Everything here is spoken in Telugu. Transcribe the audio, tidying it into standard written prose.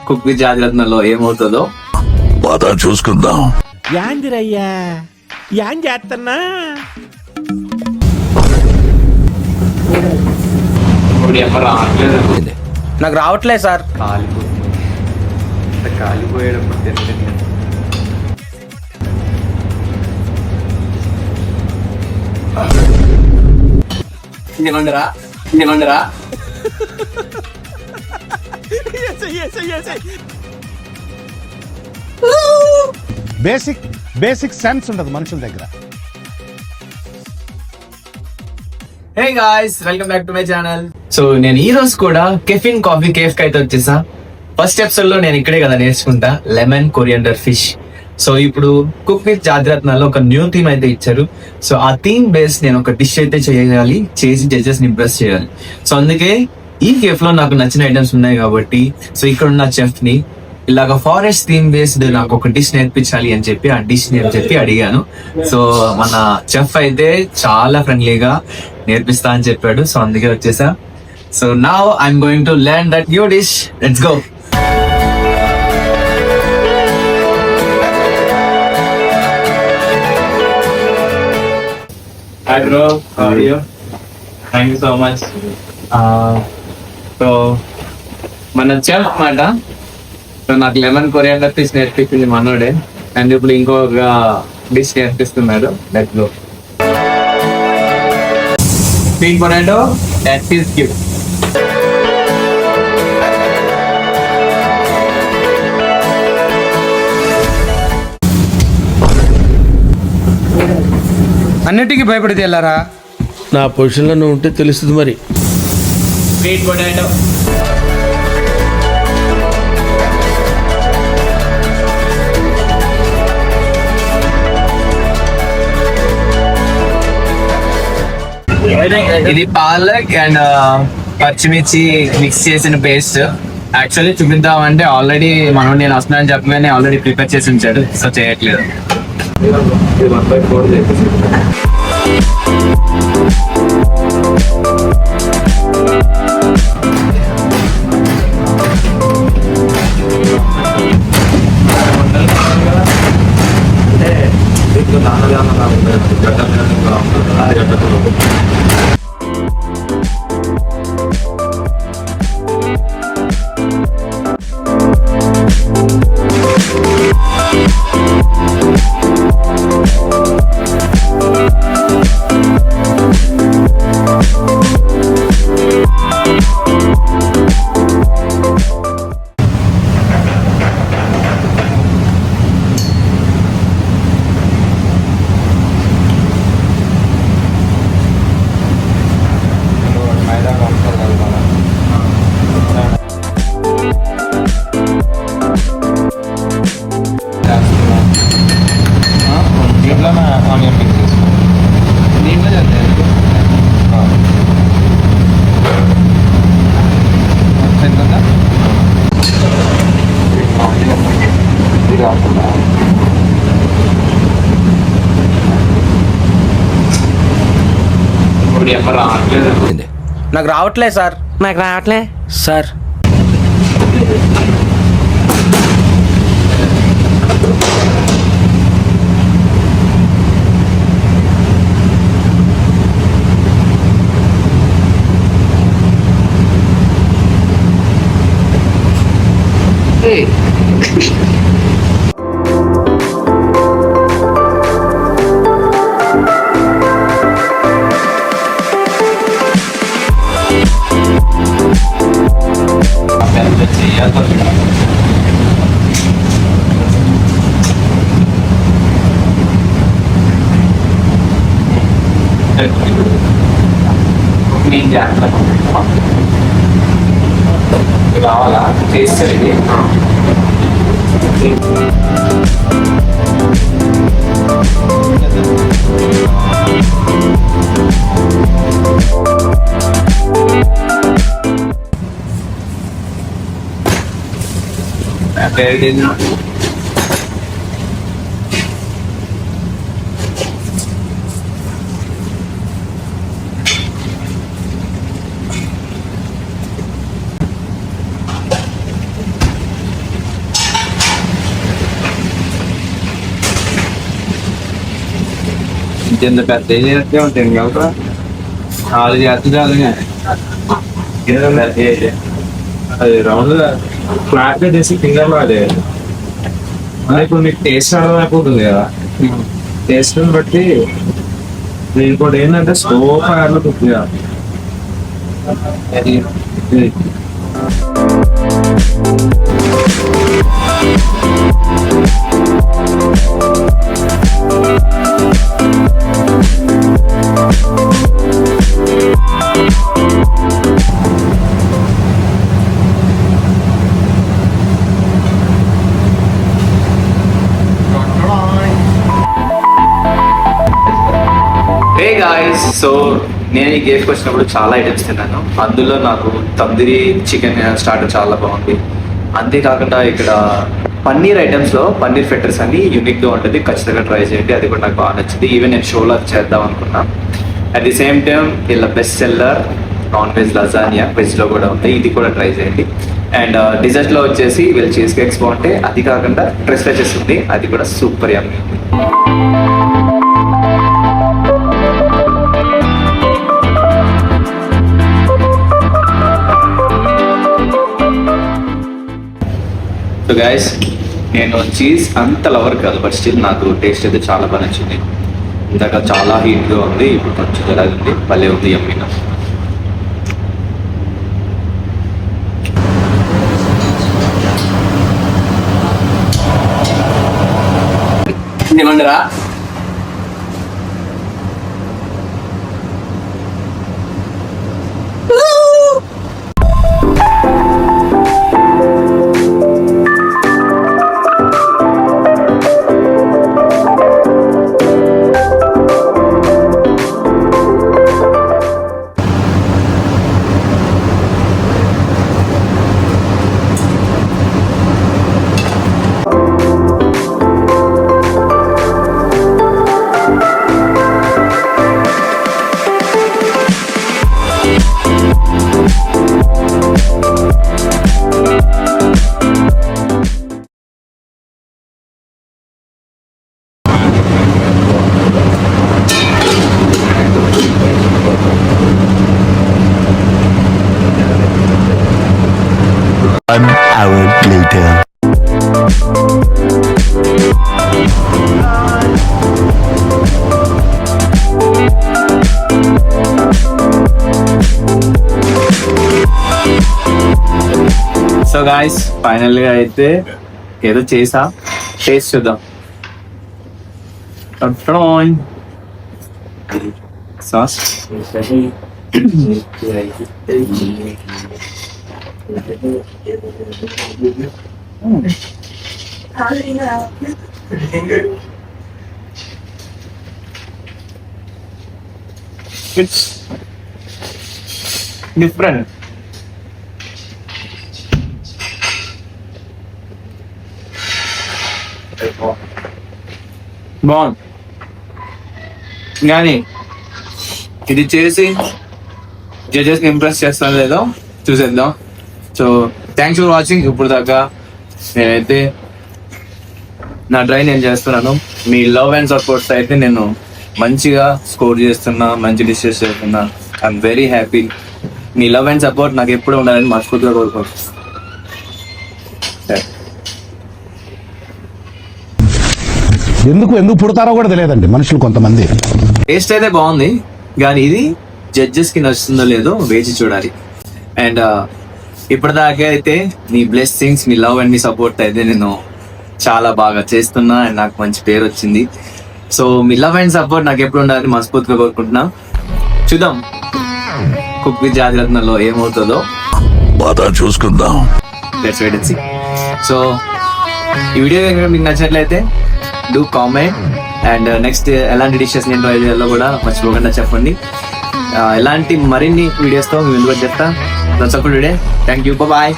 కుక్ విత్ జాతిరత్నలో ఏమవుతుందో చూసుకుందాం. యాందిరయ్యా యాన్ చేస్తున్నా నాకు రావట్లేదు సార్. కాలిపోయేటప్పుడు తెలియదు. నేనుండరా బేసిక్ సెన్స్ ఉండదు మనుషుల దగ్గర. Hey guys, welcome back to my channel. So నేను ఈ రోజు కూడా కెఫిన్ కాఫీ కేఫ్ కి అయితే వచ్చేసా. ఫస్ట్ ఎపిసోడ్ లో నేను ఇక్కడే కదా నేర్చుకుంటా లెమన్ కొరియండర్ ఫిష్. సో ఇప్పుడు కుక్ విత్ జాతిరత్నాల్లో ఒక న్యూ థీమ్ అయితే ఇచ్చారు. సో ఆ థీమ్ బేస్ నేను ఒక డిష్ అయితే చేయాలి, చేసి జడ్జెస్ ని ఇంప్రెస్ చేయాలి. సో అందుకే ఈ కేఫ్ లో నాకు నచ్చిన ఐటమ్స్ ఉన్నాయి కాబట్టి సో ఇక్కడ ఉన్న చెఫ్ ని ఇలాగ ఫారెస్ట్ థీమ్ బేస్డ్ నాకు ఒక డిష్ నేర్పించాలి అని చెప్పి ఆ డిష్ నేను చెప్పి అడిగాను. సో మన చెఫ్ అయితే చాలా ఫ్రెండ్లీగా నేర్పిస్తా అని చెప్పాడు. సో అందుకే వచ్చేసా. So now I'm going to learn that new dish. Let's go. Hi bro, how are you? Thank you so much. So మన చెఫ్ మాట. సో నాకు లెమన్ కొరియాండర్ ఫిష్ నేర్పించింది మనోడే, అండ్ ఇప్పుడు ఇంకొక డిష్ నేర్పిస్తున్నాడు. Let's go. Sweet potato that is cute. అన్నిటికీ భయపడితే వెళ్ళారా? నా పొజిషన్లో నువ్వు ఉంటే తెలుస్తుంది మరి. Sweet potato. ఇది పాలక్ అండ్ పచ్చిమిర్చి మిక్స్ చేసిన పేస్ట్. యాక్చువల్లీ చూపిద్దామంటే ఆల్రెడీ మనం నేను వస్తున్నానని చెప్పగానే ఆల్రెడీ ప్రిపేర్ చేసి ఉంచాడు. సో చేయట్లేదు. నాకు రావట్లేదు సార్. నాకు రావట్లే సార్. కావాలా చేసేది. ఇంత పెద్ద చేస్తే ఉంటుంది కదా 4 చేస్తే చాలు అది రౌండ్ ఫ్లాట్ గా చేసి ఫింగర్ లో అదే ఇప్పుడు మీకు టేస్ట్ అర్థమైపోతుంది కదా టేస్ట్ బట్టి ఇంకోటి ఏంటంటే స్లో ఫైర్ లో కుక్ చేయాలి హే గాయ్స్, సో నేను ఈ గేమ్కి వచ్చినప్పుడు చాలా ఐటమ్స్ తిన్నాను. అందులో నాకు తందూరి చికెన్ స్టార్టర్ చాలా బాగుంది. అంతేకాకుండా ఇక్కడ పన్నీర్ ఐటమ్స్లో పన్నీర్ ఫెట్టర్స్ అని యూనిక్గా ఉంటుంది, ఖచ్చితంగా ట్రై చేయండి. అది కూడా నాకు బాగా నచ్చింది. ఈవెన్ నేను షోలో చేద్దాం అనుకున్నా. అట్ ది సేమ్ టైం ఇలా best seller non veg lasagne వెజ్లో కూడా ఉంది, ఇది కూడా ట్రై చేయండి. అండ్ డిజర్ట్లో వచ్చేసి వీళ్ళు చీజ్ కేక్స్ బాగుంటాయి. అది కాకుండా ట్రెస్ ఫ్రెషెస్ ఉంది, అది కూడా సూపర్ యమ్మీ ఉంది. సో గైస్, నేను చీజ్ అంత లవర్ కాదు, బట్ స్టిల్ నాకు టేస్ట్ అయితే చాలా బాగా నచ్చింది. ఇందాక చాలా హీట్గా ఉంది, ఇప్పుడు కొంచెం ఎలాగ ఉంది, భలే ఉంది యమ్మీగా. ఏమంటారా? An hour later. So guys, final గా అయితే ఏదో చేసా, టేస్ట్ చూద్దాం. Sauce it's different. బాగుంది, కానీ ఇది చేసి జడ్జెస్కి ఇంప్రెస్ చేస్తాను లేదో చూసేద్దాం. So thanks for watching. ఇప్పుడు దాకా నేనైతే నా ట్రై నేను చేస్తున్నాను. మీ లవ్ అండ్ సపోర్ట్స్ అయితే నేను మంచిగా స్కోర్ చేస్తున్నా, మంచి డిషెస్ చేస్తున్నా. I'm very happy. Me love and support నాకు ఎప్పుడు ఉండాలని మనస్ఫూర్తిగా కోరుకుంటున్నాను. ఎందుకు పుడతారో కూడా తెలియదండి మనుషులు కొంతమంది. టేస్ట్ అయితే బాగుంది, కానీ ఇది జడ్జెస్ కి నచ్చుతుందో లేదో వేచి చూడాలి. అండ్ ఇప్పటిదాకా అయితే మీ బ్లెస్సింగ్స్, మీ లవ్ అండ్ మీ సపోర్ట్ అయితే నేను చాలా బాగా చేస్తున్నా అండ్ నాకు మంచి పేరు వచ్చింది. So me love and support నాకు ఎప్పుడు ఉండాలని మనస్ఫూర్తిగా కోరుకుంటున్నా. చూద్దాం కుక్ విత్ జాతిరత్నలో ఏమవుతుందో. బాధ చూసుకుందాం. Let's wait and see. So ఈ వీడియో కనుక మీకు నచ్చినట్లయితే డూ కామెంట్ అండ్ నెక్స్ట్ ఎలాంటి డిషెస్ నేను ట్రై చేయాలో కూడా మర్చిపోకుండా చెప్పండి. ఎలాంటి మరిన్ని వీడియోస్తో మేము ముందుకు చెప్తా. That's all for today. Thank you, bye.